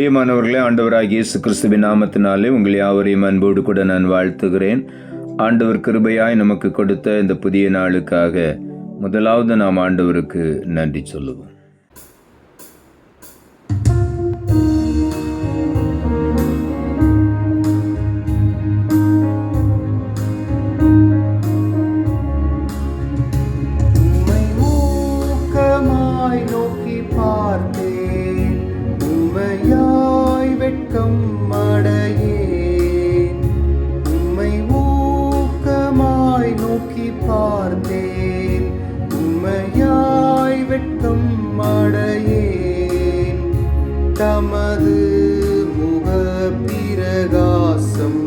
பிரியமானவர்களே, ஆண்டவராகிய இயேசு கிறிஸ்துவின் நாமத்தினாலே உங்கள் யாவரையும் அன்போடு கூட நான் வாழ்த்துகிறேன். ஆண்டவர் கிருபையாய் நமக்கு கொடுத்த இந்த புதிய நாளுக்காக முதலாவது நாம் ஆண்டவருக்கு நன்றி சொல்லுவோம். தமது முக பிரகாசம்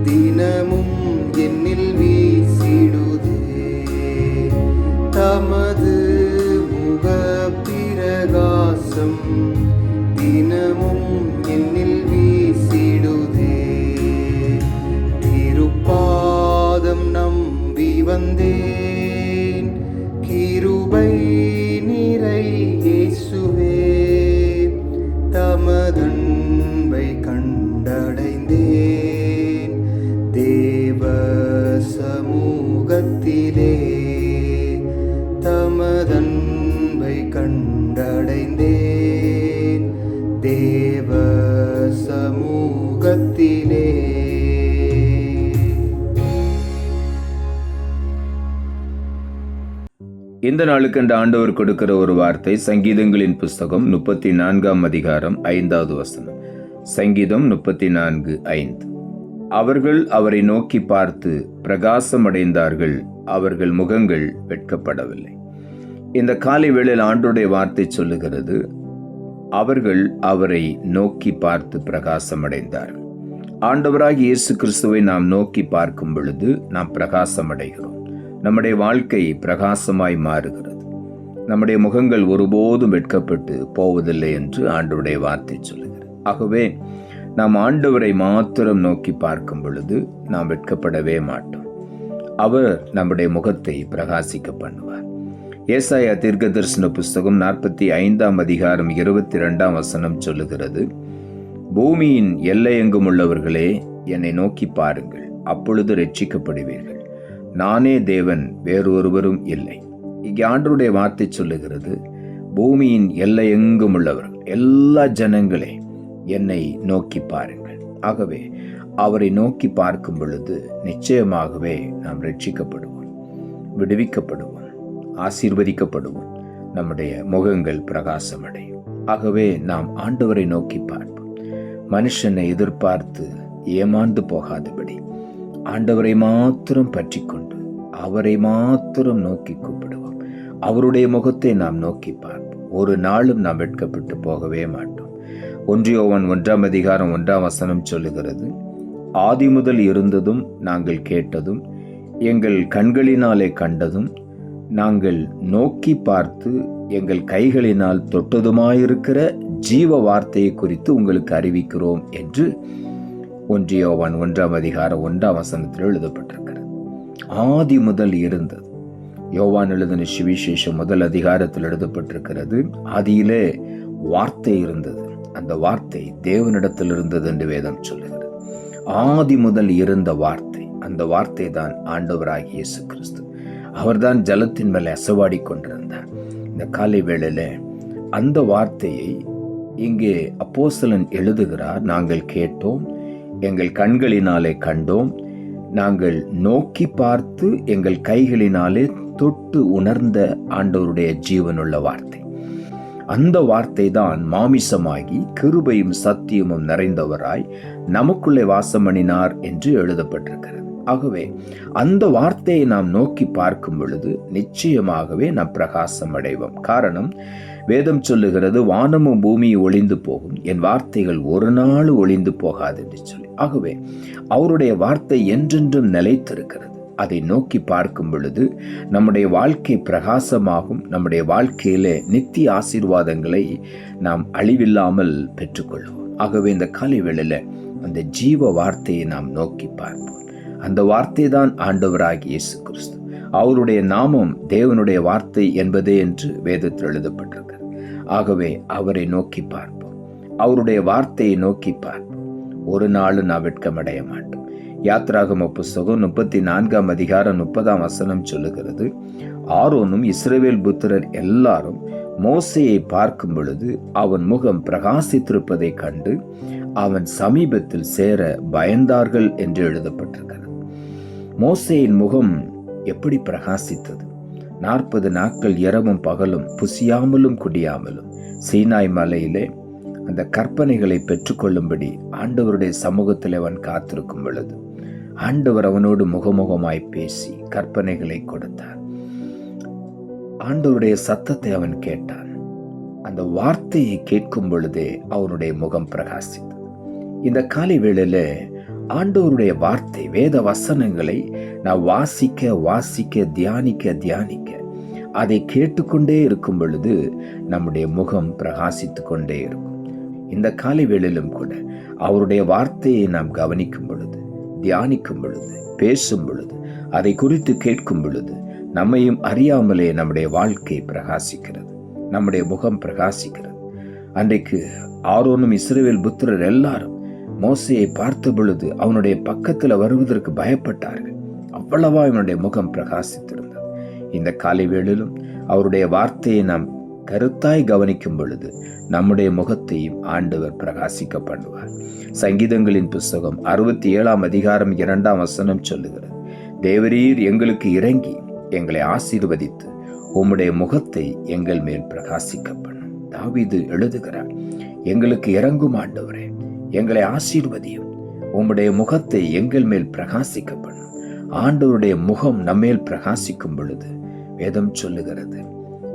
தினமும் என்னில் வீசிடுதே. தமது முக பிரகாசம் தினமும் என்னில் வீசிடுதே. திருப்பாதம் நம்பி வந்தேன், கிருபை நிறை இயேசுவே. தமதன்பை கண்டடைந்தேன் தேவ சமூகத்திலே. தமதன்பை கண்டடைந்தேன் தேவ சமூகத்திலே. இந்த நாளுக்கு அந்த ஆண்டவர் கொடுக்கிற ஒரு வார்த்தை சங்கீதங்களின் புஸ்தகம் 34ஆம் அதிகாரம் 5வது வசனம். சங்கீதம் 34:5. அவர்கள் அவரை நோக்கி பார்த்து பிரகாசமடைந்தார்கள், அவர்கள் முகங்கள் வெட்கப்படவில்லை. இந்த காலை வேளையில் ஆண்டவருடைய வார்த்தை சொல்லுகிறது, அவர்கள் அவரை நோக்கி பார்த்து பிரகாசமடைந்தார்கள். ஆண்டவராகிய இயேசு கிறிஸ்துவை நாம் நோக்கி பார்க்கும் பொழுது நாம் பிரகாசமடைகிறோம். நம்முடைய வாழ்க்கை பிரகாசமாய் மாறுகிறது. நம்முடைய முகங்கள் ஒருபோதும் வெட்கப்பட்டு போவதில்லை என்று ஆண்டவருடைய வார்த்தை சொல்லுகிறது. ஆகவே நாம் ஆண்டவரை மாத்திரம் நோக்கி பார்க்கும் பொழுது நாம் வெட்கப்படவே மாட்டோம். அவர் நம்முடைய முகத்தை பிரகாசிக்க பண்ணுவார். ஏசாயா தீர்க்கதரிசன புஸ்தகம் 45ஆம் அதிகாரம் 22ஆம் வசனம் சொல்லுகிறது, பூமியின் எல்லையெங்கும் உள்ளவர்களே என்னை நோக்கி பாருங்கள், அப்பொழுது ரட்சிக்கப்படுவீர்கள். நானே தேவன், வேறொருவரும் இல்லை. இங்கே ஆண்டவருடைய வார்த்தை சொல்லுகிறது, பூமியின் எல்லையெங்கும் உள்ளவர்கள் எல்லா ஜனங்களே என்னை நோக்கி பாருங்கள். ஆகவே அவரை நோக்கி பார்க்கும் பொழுது நிச்சயமாகவே நாம் ரட்சிக்கப்படுவோம், விடுவிக்கப்படுவோம், ஆசீர்வதிக்கப்படுவோம். நம்முடைய முகங்கள் பிரகாசமடையும். ஆகவே நாம் ஆண்டவரை நோக்கி பார்ப்போம். மனுஷனை எதிர்பார்த்து ஏமாந்து போகாதபடி ஆண்டவரை மாத்திரம் பற்றி கொண்டு அவரை மாத்திரம் நோக்கி கூப்பிடுவோம். அவருடைய முகத்தை நாம் நோக்கி பார்ப்போம். ஒரு நாளும் நாம் வெட்கப்பட்டு போகவே மாட்டோம். 1 யோவான் 1ஆம் அதிகாரம் 1ஆம் வசனம் சொல்லுகிறது, ஆதி முதல் இருந்ததும் நாங்கள் கேட்டதும் எங்கள் கண்களினாலே கண்டதும் நாங்கள் நோக்கி பார்த்து எங்கள் கைகளினால் தொட்டதுமாயிருக்கிற ஜீவ வார்த்தையை குறித்து உங்களுக்கு அறிவிக்கிறோம் என்று 1 யோவான் 1ஆம் அதிகாரம் 1ஆம் வசனத்தில் எழுதப்பட்டிருக்கிறது. ஆதி முதல் இருந்தது. யோவான் எழுதின சுவிசேஷம் 1 அதிகாரத்தில் எழுதப்பட்டிருக்கிறது, ஆதியிலே வார்த்தை இருந்தது, அந்த வார்த்தை தேவனிடத்தில் இருந்தது என்று வேதம் சொல்லுகிறது. ஆதி முதல் இருந்த வார்த்தை, அந்த வார்த்தை தான் ஆண்டவராகிய இயேசு கிறிஸ்து. அவர்தான் ஜலத்தின் மேலே அசைவாடி கொண்டிருந்தார். இந்த காலை வேளையில அந்த வார்த்தையை இங்கே அப்போஸ்தலன் எழுதுகிறார், நாங்கள் கேட்டோம், எங்கள் கண்களினாலே கண்டோம், நாங்கள் நோக்கி பார்த்து எங்கள் கைகளினாலே தொட்டு உணர்ந்த ஆண்டவருடைய ஜீவனுள்ள வார்த்தை. அந்த வார்த்தை தான் மாமிசமாகி கிருபையும் சத்தியமும் நிறைந்தவராய் நமக்குள்ளே வாசம் பண்ணினார் என்று எழுதப்பட்டிருக்கிறது. ஆகவே அந்த வார்த்தையை நாம் நோக்கி பார்க்கும் பொழுது நிச்சயமாகவே நாம் பிரகாசம் அடைவோம். காரணம், வேதம் சொல்லுகிறது, வானமும் பூமியும் ஒளிந்து போகும், என் வார்த்தைகள் ஒரு நாள் ஒளிந்து போகாது என்று சொல்லி. ஆகவே அவருடைய வார்த்தை என்றென்றும் நிலைத்திருக்கிறது. அதை நோக்கி பார்க்கும் பொழுது நம்முடைய வாழ்க்கை பிரகாசமாகும். நம்முடைய வாழ்க்கையிலே நித்திய ஆசீர்வாதங்களை நாம் அழிவில்லாமல் பெற்றுக்கொள்வோம். ஆகவே இந்த காலை வேளையில அந்த ஜீவ வார்த்தையை நாம் நோக்கி பார்ப்போம். அந்த வார்த்தை தான் ஆண்டவராகிய இயேசு கிறிஸ்து. அவருடைய நாமம் தேவனுடைய வார்த்தை என்பதே என்று வேதத்தில் எழுதப்பட்டிருக்கிறது. ஆகவே அவரை நோக்கி பார்ப்போம். அவருடைய வார்த்தையை நோக்கி பார்ப்போம். ஒரு நாள் நான் வெட்கமடைய மாட்டோம். யாத்ராகம புஸ்தகம் 34ஆம் அதிகாரம் 30ஆம் வசனம் சொல்லுகிறது, ஆரோனும் இஸ்ரவேல் புத்திரர் எல்லாரும் மோசேயை பார்க்கும் பொழுது அவன் முகம் பிரகாசித்திருப்பதை கண்டு அவன் சமீபத்தில் சேர பயந்தார்கள் என்று எழுதப்பட்டிருக்கிறது. மோசேயின் முகம் எப்படி பிரகாசித்தது? 40 நாட்கள் இரவும் பகலும் புசியாமலும் குடியாமலும் சீனாய் மலையிலே அந்த கற்பனைகளை பெற்றுக்கொள்ளும்படி ஆண்டவருடைய சமூகத்தில் அவன் காத்திருக்கும் பொழுது ஆண்டவர் அவனோடு முகமுகமாய் பேசி கற்பனைகளை கொடுத்தார். ஆண்டவருடைய சத்தத்தை அவன் கேட்டான். அந்த வார்த்தையை கேட்கும் பொழுதே அவனுடைய முகம் பிரகாசித்தது. இந்த காலை வேளையில ஆண்டவருடைய வார்த்தை, வேத வசனங்களை நான் வாசிக்க வாசிக்க தியானிக்க அதை கேட்டுக்கொண்டே இருக்கும் பொழுது நம்முடைய முகம் பிரகாசித்து கொண்டே இருக்கும். இந்த காலை வேளையிலும் கூட அவருடைய வார்த்தையை நாம் கவனிக்கும் பொழுது, தியானிக்கும் பொழுது, பேசும் பொழுது, அதை குறித்து கேட்கும் பொழுது நம்மையும் அறியாமலே நம்முடைய வாழ்க்கை பிரகாசிக்கிறது, நம்முடைய முகம் பிரகாசிக்கிறது. அன்றைக்கு ஆரோனும் இஸ்ரவேல் புத்திரர் எல்லாரும் மோசேயை பார்த்த பொழுது அவனுடைய பக்கத்தில் வருவதற்கு பயப்பட்டார்கள். அவ்வளவா அவனுடைய முகம் பிரகாசித்திருந்தது. இந்த காலை வேளையிலும் அவருடைய வார்த்தையை நாம் கருத்தாய் கவனிக்கும் பொழுது நம்முடைய முகத்தையும் ஆண்டவர் பிரகாசிக்க பண்ணுவார். சங்கீதங்களின் புஸ்தகம் 67ஆம் அதிகாரம் 2ஆம் வசனம் சொல்லுகிறது, தேவரீர் எங்களுக்கு இறங்கி எங்களை ஆசீர்வதித்து உம்முடைய முகத்தை எங்கள் மேல் பிரகாசிக்க பண்ணும். தாவீது எழுதுகிறார், எங்களுக்கு இறங்கும் ஆண்டவரே, எங்களை ஆசீர்வதியும், உம்முடைய முகத்தை எங்கள் மேல் பிரகாசிக்க பண்ணும். ஆண்டவருடைய முகம் நம்மேல் பிரகாசிக்கும் பொழுது வேதம் சொல்லுகிறது,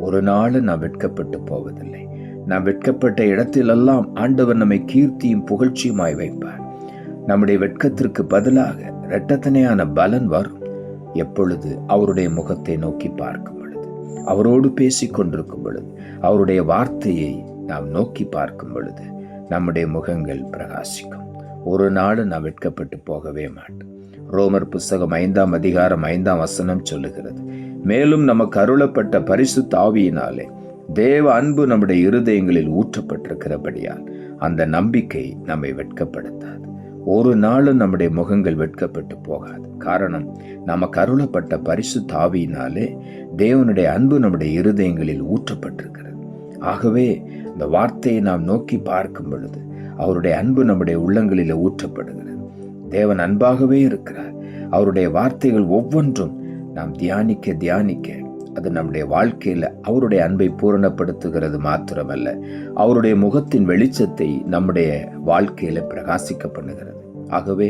ஒரு நாள் நாம் வெட்கப்பட்டு போவதில்லை. நாம் வெட்கப்பட்ட இடத்திலெல்லாம் ஆண்டவர் நம்மை கீர்த்தியும் புகழ்ச்சியுமாய் வைப்பார். நம்முடைய வெட்கத்திற்கு பதிலாக இரட்டத்தனையான பலன் வரும். எப்பொழுது அவருடைய முகத்தை நோக்கி பார்க்கும் பொழுது, அவரோடு பேசிக் கொண்டிருக்கும் பொழுது, அவருடைய வார்த்தையை நாம் நோக்கி பார்க்கும் பொழுது நம்முடைய முகங்கள் பிரகாசிக்கும். ஒரு நாள் நாம் வெட்கப்பட்டு போகவே மாட்டோம். ரோமர் புஸ்தகம் 5ஆம் அதிகாரம் 5ஆம் வசனம் சொல்லுகிறது, மேலும் நமக்கு அருளப்பட்ட பரிசுத்த ஆவியினாலே தேவ அன்பு நம்முடைய இருதயங்களில் ஊற்றப்பட்டிருக்கிறபடியால் அந்த நம்பிக்கை நம்மை வெட்கப்படுத்தாது. ஒரு நாளும் நம்முடைய முகங்கள் வெட்கப்பட்டு போகாது. காரணம், நமக்கு அருளப்பட்ட பரிசுத்த ஆவியினாலே தேவனுடைய அன்பு நம்முடைய இருதயங்களில் ஊற்றப்பட்டிருக்கிறது. ஆகவே இந்த வார்த்தையை நாம் நோக்கி பார்க்கும் பொழுது அவருடைய அன்பு நம்முடைய உள்ளங்களில் ஊற்றப்படுகிறது. தேவன் அன்பாகவே இருக்கிறார். அவருடைய வார்த்தைகள் ஒவ்வொன்றும் நாம் தியானிக்க அது நம்முடைய வாழ்க்கையில அவருடைய அன்பை பூரணப்படுத்துகிறது மாத்திரமல்ல, அவருடைய முகத்தின் வெளிச்சத்தை நம்முடைய வாழ்க்கையில பிரகாசிக்க பண்ணுகிறது. ஆகவே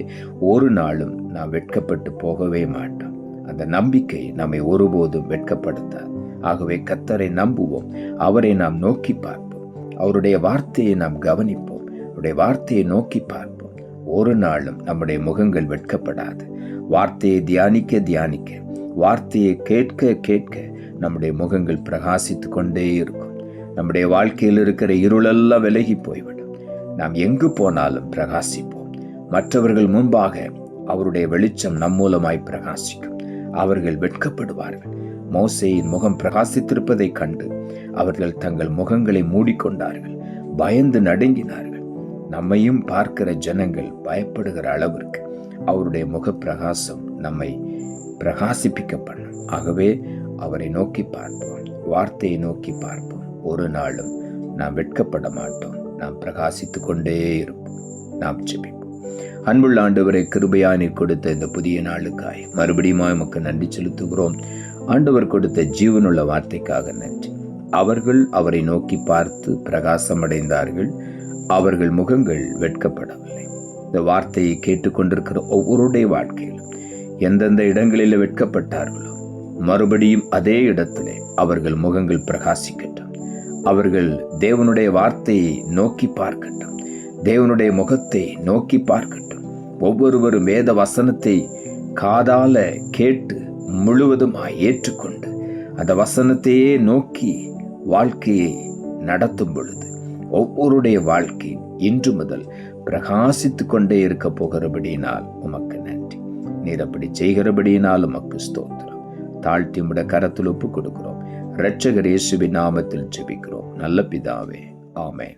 ஒரு நாளும் நாம் வெட்கப்பட்டு போகவே மாட்டோம். அந்த நம்பிக்கை நம்மை ஒருபோதும் வெட்கப்படுத்தாது. ஆகவே கர்த்தரை நம்புவோம், அவரை நாம் நோக்கி பார்ப்போம், அவருடைய வார்த்தையை நாம் கவனிப்போம், அவருடைய வார்த்தையை நோக்கி பார்ப்போம். ஒரு நாளும் நம்முடைய முகங்கள் வெட்கப்படாது. வார்த்தையை தியானிக்க வார்த்தையை கேட்க நம்முடைய முகங்கள் பிரகாசித்து கொண்டே இருக்கும். நம்முடைய வாழ்க்கையில் இருக்கிற இருளெல்லாம் விலகி போய்விடும். நாம் எங்கு போனாலும் பிரகாசிப்போம். மற்றவர்கள் முன்பாக அவருடைய வெளிச்சம் நம் மூலமாய் பிரகாசிக்கும். அவர்கள் வெட்கப்படுவார்கள். மோசேயின் முகம் பிரகாசித்திருப்பதை கண்டு அவர்கள் தங்கள் முகங்களை மூடிக்கொண்டார்கள், பயந்து நடுங்கினார்கள். நம்மையும் பார்க்கிற ஜனங்கள் பயப்படுகிற அளவிற்கு அவருடைய முக பிரகாசம் நம்மை பிரகாசிப்பிக்க பண்ணும். ஆகவே அவரை நோக்கி பார்ப்போம், வார்த்தையை நோக்கி பார்ப்போம். ஒரு நாளும் நாம் வெட்கப்பட மாட்டோம். நாம் பிரகாசித்து கொண்டே இருப்போம். நாம் ஜெபிப்போம். அன்புள்ள ஆண்டவரை, கிருபையா நீர் கொடுத்த இந்த புதிய நாளுக்காய் மறுபடியும் உமக்கு நன்றி செலுத்துகிறோம். ஆண்டவர் கொடுத்த ஜீவனுள்ள வார்த்தைக்காக நன்றி. அவர்கள் அவரை நோக்கி பார்த்து பிரகாசமடைந்தார்கள். அவர்கள் முகங்கள் வெட்கப்படவில்லை. இந்த வார்த்தையை கேட்டுக்கொண்டிருக்கிற ஒவ்வொருடைய வாழ்க்கையிலும் எந்தெந்த இடங்களில் வெட்கப்பட்டார்களோ மறுபடியும் அதே இடத்திலே அவர்கள் முகங்கள் பிரகாசிக்கட்டும். அவர்கள் தேவனுடைய வார்த்தையை நோக்கி பார்க்கட்டும், தேவனுடைய முகத்தை நோக்கி பார்க்கட்டும். ஒவ்வொருவரும் வேத வசனத்தை காதால கேட்டு முழுவதுமாய் ஏற்றுக்கொண்டு அந்த வசனத்தையே நோக்கி வாழ்க்கையை நடத்தும் பொழுது ஒவ்வொருடைய வாழ்க்கை இன்று முதல் பிரகாசித்து கொண்டே இருக்க போகிறபடியினால் உமக்கு நன்றி. நீர் அப்படி செய்கிறபடியினால் உமக்கு ஸ்தோத்திரம். தாழ்த்தி உம்முடைய கரத்தில் ஒப்புக் கொடுக்கிறோம். இரட்சகர் இயேசுவின் நாமத்தில் ஜெபிக்கிறோம் நல்ல பிதாவே, ஆமென்.